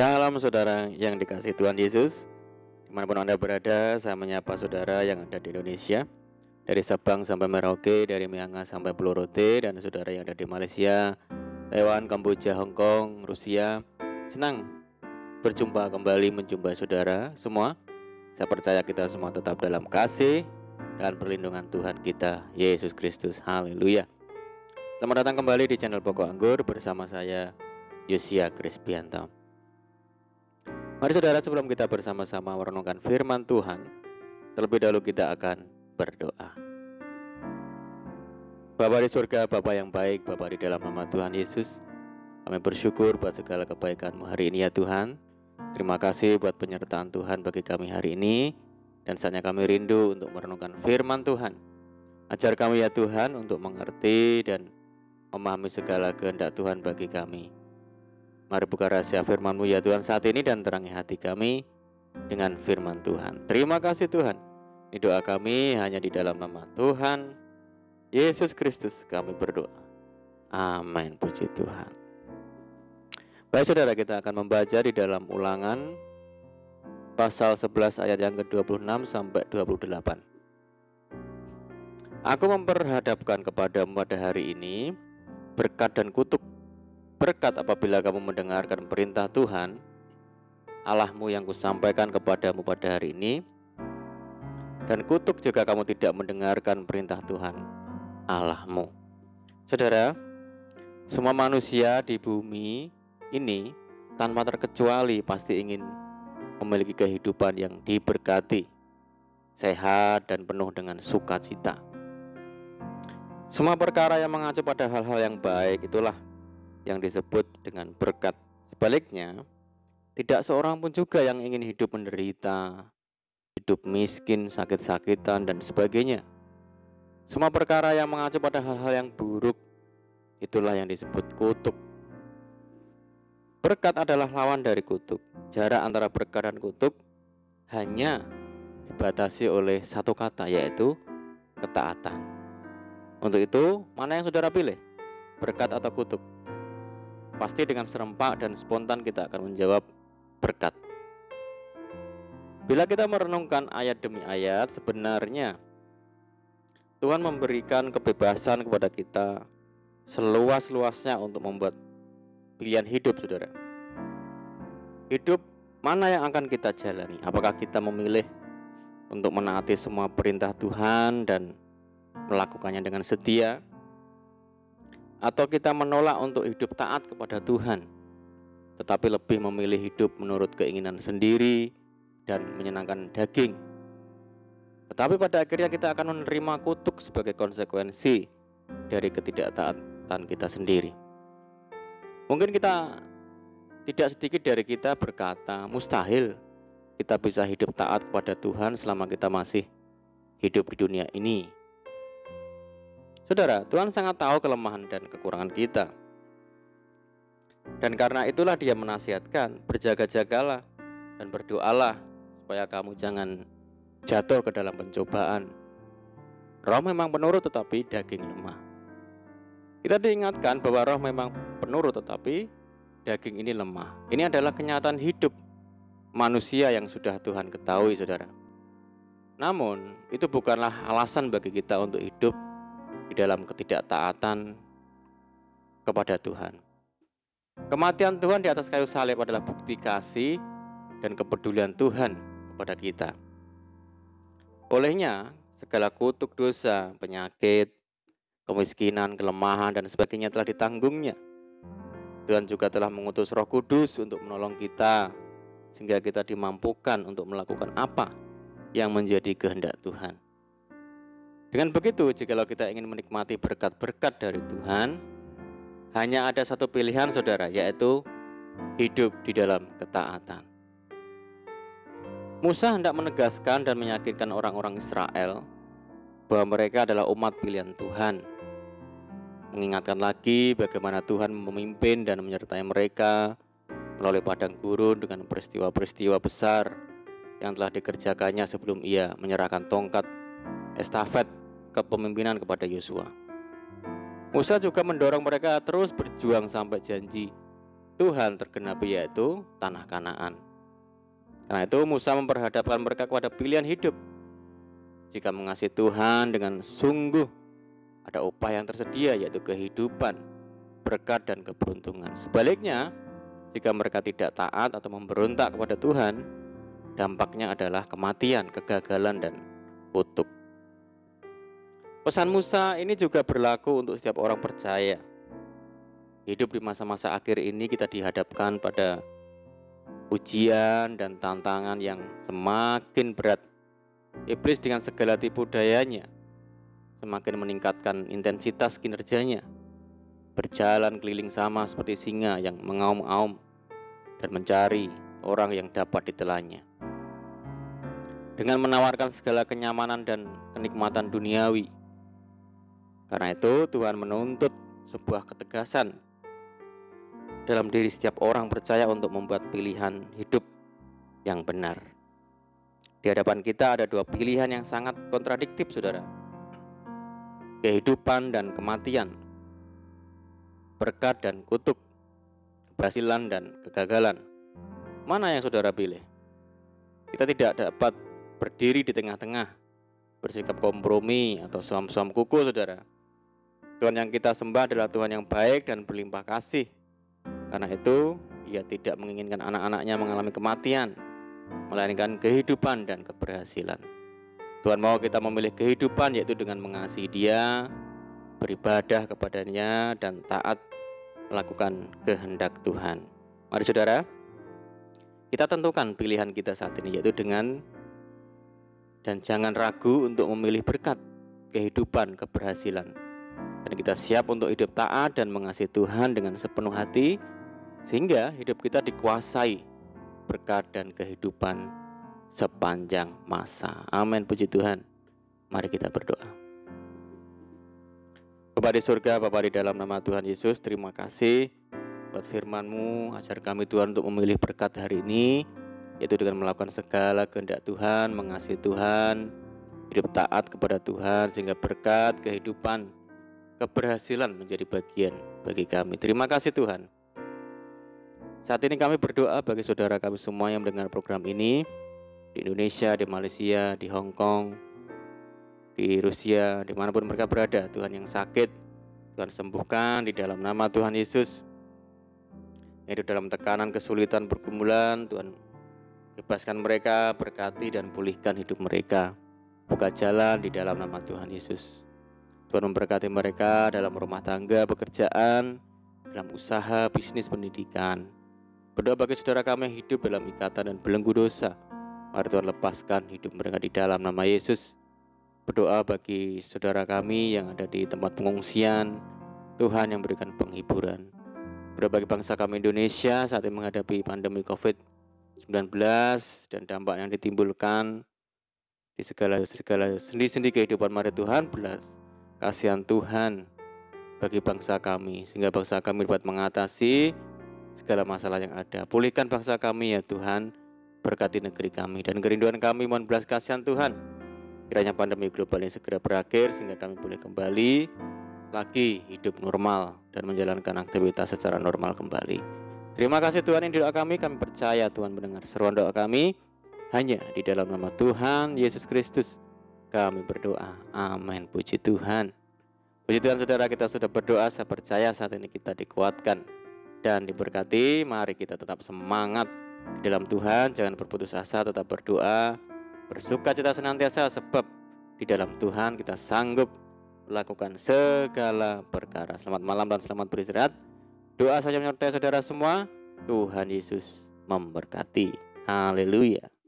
Shalom saudara yang dikasihi Tuhan Yesus. Dimanapun Anda berada, saya menyapa saudara yang ada di Indonesia, dari Sabang sampai Merauke, dari Myanga sampai Pulau Rote, dan saudara yang ada di Malaysia, Taiwan, Kamboja, Hong Kong, Rusia. Senang berjumpa kembali, menjumpai saudara semua. Saya percaya kita semua tetap dalam kasih dan perlindungan Tuhan kita, Yesus Kristus. Haleluya. Selamat datang kembali di channel Pokok Anggur bersama saya, Yosia Krispianto. Mari saudara, sebelum kita bersama-sama merenungkan firman Tuhan, terlebih dahulu kita akan berdoa. Bapa di surga, Bapa yang baik, Bapa di dalam nama Tuhan Yesus, kami bersyukur buat segala kebaikan-Mu hari ini ya Tuhan. Terima kasih buat penyertaan Tuhan bagi kami hari ini, dan saatnya kami rindu untuk merenungkan firman Tuhan. Ajar kami ya Tuhan untuk mengerti dan memahami segala kehendak Tuhan bagi kami. Mari buka rahasia firman-Mu ya Tuhan saat ini dan terangi hati kami dengan firman Tuhan. Terima kasih Tuhan. Ini doa kami hanya di dalam nama Tuhan Yesus Kristus kami berdoa. Amin. Puji Tuhan. Baik saudara, kita akan membaca di dalam Ulangan pasal 11 ayat yang ke-26 sampai 28. Aku memperhadapkan kepadamu pada hari ini berkat dan kutuk. Berkat apabila kamu mendengarkan perintah Tuhan Allahmu yang kusampaikan kepadamu pada hari ini, dan kutuk jika kamu tidak mendengarkan perintah Tuhan Allahmu. Saudara, semua manusia di bumi ini tanpa terkecuali pasti ingin memiliki kehidupan yang diberkati, sehat dan penuh dengan sukacita. Semua perkara yang mengacu pada hal-hal yang baik itulah yang disebut dengan berkat. Sebaliknya, tidak seorang pun juga yang ingin hidup menderita, hidup miskin, sakit-sakitan, dan sebagainya. Semua perkara yang mengacu pada hal-hal yang buruk, itulah yang disebut kutuk. Berkat adalah lawan dari kutuk. Jarak antara berkat dan kutuk hanya dibatasi oleh satu kata, yaitu ketaatan. Untuk itu, mana yang saudara pilih? Berkat atau kutuk? Pasti dengan serempak dan spontan kita akan menjawab berkat. Bila kita merenungkan ayat demi ayat, sebenarnya Tuhan memberikan kebebasan kepada kita seluas-luasnya untuk membuat pilihan hidup, saudara. Hidup mana yang akan kita jalani? Apakah kita memilih untuk menaati semua perintah Tuhan dan melakukannya dengan setia? Atau kita menolak untuk hidup taat kepada Tuhan, tetapi lebih memilih hidup menurut keinginan sendiri dan menyenangkan daging? Tetapi pada akhirnya kita akan menerima kutuk sebagai konsekuensi dari ketidaktaatan kita sendiri. Mungkin tidak sedikit dari kita berkata, mustahil kita bisa hidup taat kepada Tuhan selama kita masih hidup di dunia ini. Saudara, Tuhan sangat tahu kelemahan dan kekurangan kita. Dan karena itulah Dia menasihatkan, berjaga-jagalah dan berdoalah supaya kamu jangan jatuh ke dalam pencobaan. Roh memang penurut tetapi daging lemah. Kita diingatkan bahwa roh memang penurut tetapi daging ini lemah. Ini adalah kenyataan hidup manusia yang sudah Tuhan ketahui, saudara. Namun, itu bukanlah alasan bagi kita untuk hidup di dalam ketidaktaatan kepada Tuhan. Kematian Tuhan di atas kayu salib adalah bukti kasih dan kepedulian Tuhan kepada kita. Olehnya, segala kutuk dosa, penyakit, kemiskinan, kelemahan, dan sebagainya telah ditanggungnya. Tuhan juga telah mengutus Roh Kudus untuk menolong kita, sehingga kita dimampukan untuk melakukan apa yang menjadi kehendak Tuhan. Dengan begitu, jikalau kita ingin menikmati berkat-berkat dari Tuhan, hanya ada satu pilihan, saudara, yaitu hidup di dalam ketaatan. Musa hendak menegaskan dan meyakinkan orang-orang Israel bahwa mereka adalah umat pilihan Tuhan. Mengingatkan lagi bagaimana Tuhan memimpin dan menyertai mereka melalui padang gurun dengan peristiwa-peristiwa besar yang telah dikerjakannya sebelum ia menyerahkan tongkat estafet kepemimpinan kepada Yosua. Musa juga mendorong mereka terus berjuang sampai janji Tuhan tergenapi, yaitu tanah Kanaan. Karena itu Musa memperhadapkan mereka kepada pilihan hidup. Jika mengasihi Tuhan dengan sungguh, ada upah yang tersedia, yaitu kehidupan, berkat, dan keberuntungan. Sebaliknya, jika mereka tidak taat atau memberontak kepada Tuhan, dampaknya adalah kematian, kegagalan, dan kutuk. Pesan Musa ini juga berlaku untuk setiap orang percaya. Hidup di masa-masa akhir ini kita dihadapkan pada ujian dan tantangan yang semakin berat. Iblis dengan segala tipu dayanya semakin meningkatkan intensitas kinerjanya, berjalan keliling sama seperti singa yang mengaum-aum dan mencari orang yang dapat ditelannya. Dengan menawarkan segala kenyamanan dan kenikmatan duniawi. Karena itu Tuhan menuntut sebuah ketegasan dalam diri setiap orang percaya untuk membuat pilihan hidup yang benar. Di hadapan kita ada dua pilihan yang sangat kontradiktif, saudara. Kehidupan dan kematian, berkat dan kutuk, keberhasilan dan kegagalan. Mana yang saudara pilih? Kita tidak dapat berdiri di tengah-tengah, bersikap kompromi atau suam-suam kuku, saudara. Tuhan yang kita sembah adalah Tuhan yang baik dan berlimpah kasih. Karena itu, Ia tidak menginginkan anak-anaknya mengalami kematian, melainkan kehidupan dan keberhasilan. Tuhan mau kita memilih kehidupan, yaitu dengan mengasihi Dia, beribadah kepadanya, dan taat melakukan kehendak Tuhan. Mari saudara, kita tentukan pilihan kita saat ini, yaitu dengan dan jangan ragu untuk memilih berkat, kehidupan, keberhasilan. Dan kita siap untuk hidup taat dan mengasihi Tuhan dengan sepenuh hati, sehingga hidup kita dikuasai berkat dan kehidupan sepanjang masa. Amin, puji Tuhan. Mari kita berdoa. Bapa di surga, Bapa di dalam nama Tuhan Yesus, terima kasih buat firman-Mu. Ajar kami Tuhan untuk memilih berkat hari ini, yaitu dengan melakukan segala kehendak Tuhan, mengasihi Tuhan, hidup taat kepada Tuhan, sehingga berkat, kehidupan, keberhasilan menjadi bagian bagi kami. Terima kasih Tuhan. Saat ini kami berdoa bagi saudara kami semua yang mendengar program ini, di Indonesia, di Malaysia, di Hong Kong, di Rusia, dimanapun mereka berada. Tuhan yang sakit, Tuhan sembuhkan di dalam nama Tuhan Yesus. Yaitu dalam tekanan, kesulitan, pergumulan, Tuhan bebaskan mereka, berkati dan pulihkan hidup mereka. Buka jalan di dalam nama Tuhan Yesus. Tuhan memberkati mereka dalam rumah tangga, pekerjaan, dalam usaha, bisnis, pendidikan. Berdoa bagi saudara kami yang hidup dalam ikatan dan belenggu dosa. Mari Tuhan lepaskan hidup mereka di dalam nama Yesus. Berdoa bagi saudara kami yang ada di tempat pengungsian, Tuhan yang berikan penghiburan. Berdoa bagi bangsa kami Indonesia saat ini menghadapi pandemi COVID-19 dan dampak yang ditimbulkan di segala sendi-sendi kehidupan. Mari Tuhan belas kasihan Tuhan bagi bangsa kami, sehingga bangsa kami dapat mengatasi segala masalah yang ada. Pulihkan bangsa kami ya Tuhan, berkati negeri kami dan kerinduan kami, mohon belas kasihan Tuhan. Kiranya pandemi global ini segera berakhir sehingga kami boleh kembali lagi hidup normal dan menjalankan aktivitas secara normal kembali. Terima kasih Tuhan, ini doa kami percaya Tuhan mendengar seruan doa kami. Hanya di dalam nama Tuhan Yesus Kristus kami berdoa. Amin. Puji Tuhan. Puji Tuhan saudara, kita sudah berdoa. Saya percaya saat ini kita dikuatkan dan diberkati. Mari kita tetap semangat di dalam Tuhan. Jangan berputus asa, tetap berdoa. Bersukacita senantiasa, sebab di dalam Tuhan kita sanggup melakukan segala perkara. Selamat malam dan selamat beristirahat. Doa saja menyertai saudara semua. Tuhan Yesus memberkati. Haleluya.